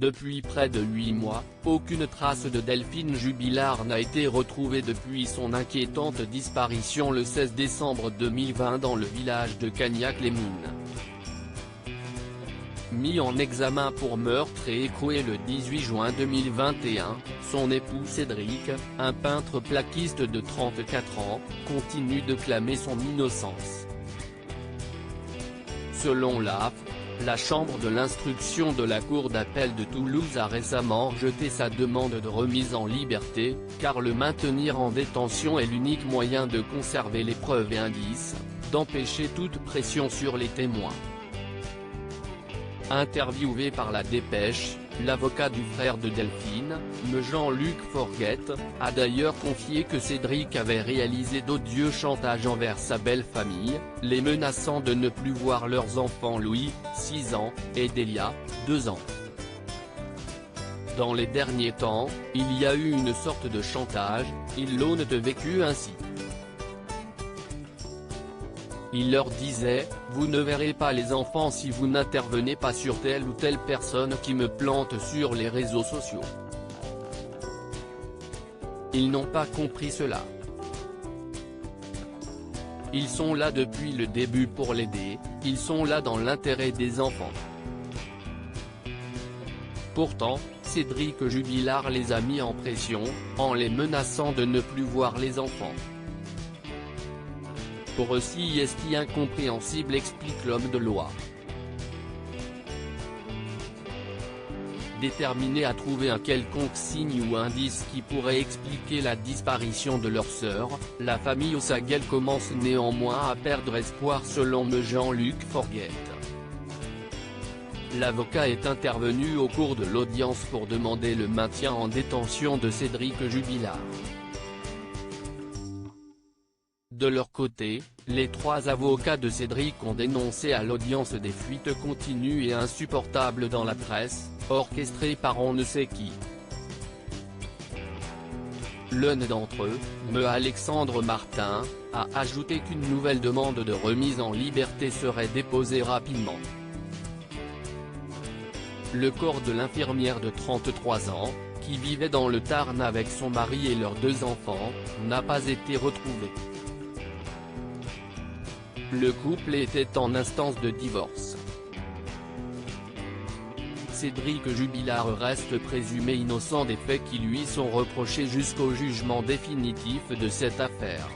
Depuis près de 8 mois, aucune trace de Delphine Jubilard n'a été retrouvée depuis son inquiétante disparition le 16 décembre 2020 dans le village de Cagnac-les-Mines. Mis en examen pour meurtre et écroué le 18 juin 2021, son époux Cédric, un peintre plaquiste de 34 ans, continue de clamer son innocence. Selon l'AF, la chambre de l'instruction de la cour d'appel de Toulouse a récemment rejeté sa demande de remise en liberté, car le maintenir en détention est l'unique moyen de conserver les preuves et indices, d'empêcher toute pression sur les témoins. Interviewé par la Dépêche, l'avocat du frère de Delphine, M. Jean-Luc Forguette, a d'ailleurs confié que Cédric avait réalisé d'odieux chantages envers sa belle-famille, les menaçant de ne plus voir leurs enfants Louis, 6 ans, et Delia, 2 ans. Dans les derniers temps, il y a eu une sorte de chantage, ils l'ont vécu ainsi. Il leur disait, vous ne verrez pas les enfants si vous n'intervenez pas sur telle ou telle personne qui me plante sur les réseaux sociaux. Ils n'ont pas compris cela. Ils sont là depuis le début pour l'aider, ils sont là dans l'intérêt des enfants. Pourtant, Cédric Jubilard les a mis en pression, en les menaçant de ne plus voir les enfants. Pour eux c'est incompréhensible, explique l'homme de loi. Déterminé à trouver un quelconque signe ou indice qui pourrait expliquer la disparition de leur sœur, la famille Ossaguel commence néanmoins à perdre espoir selon M. Jean-Luc Forguette. L'avocat est intervenu au cours de l'audience pour demander le maintien en détention de Cédric Jubilard. De leur côté, les 3 avocats de Cédric ont dénoncé à l'audience des fuites continues et insupportables dans la presse, orchestrées par on ne sait qui. L'un d'entre eux, M. Alexandre Martin, a ajouté qu'une nouvelle demande de remise en liberté serait déposée rapidement. Le corps de l'infirmière de 33 ans, qui vivait dans le Tarn avec son mari et leurs 2 enfants, n'a pas été retrouvé. Le couple était en instance de divorce. Cédric Jubilard reste présumé innocent des faits qui lui sont reprochés jusqu'au jugement définitif de cette affaire.